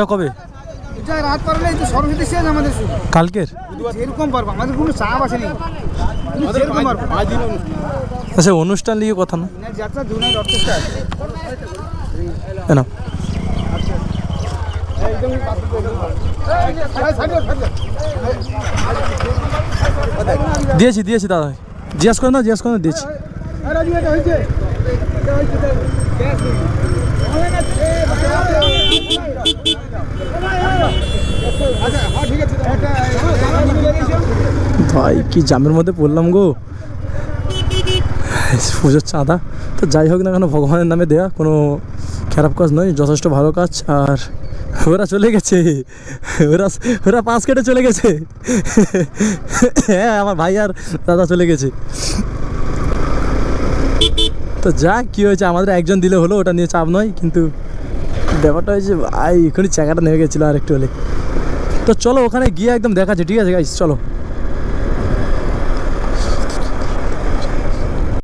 পূজা কবে? এটা রাত পারলে এই তো সরস্বতী শেষ আমাদের শুরু কালকের? যেরকম পারবো, আমাদের কোনো চাপ আসেনি, যেরকম পারবো। আচ্ছা, অনুষ্ঠান নিয়ে কথা না, যাত্রা দুনিয়ার অর্কেস্ট্রা আছে। না দিয়েছি দিয়েছি দাদা, জিজ্ঞাস করে না দিয়েছি। ভাই কি জামের মধ্যে পড়লাম গো, পুজোর চাঁদা তো যাই হোক না কেন ভগবানের নামে দেয়া, কোনো খারাপ কাজ নয়, যথেষ্ট ভালো কাজ। আর ওরা চলে গেছে, ওরা পাশ কেটে চলে গেছে। হ্যাঁ, আমার ভাই আর দাদা চলে গেছে। তো যাক, কী হয়েছে, আমাদের একজন দিলে হলো, ওটা নিয়ে চাপ নয়। কিন্তু ব্যাপারটা হয়েছে ভাই, এখনই চাকাটা নেমে গেছিলো আর একটু হলে। তো চলো ওখানে গিয়ে একদম দেখাচ্ছে, ঠিক আছে গাইস, চলো।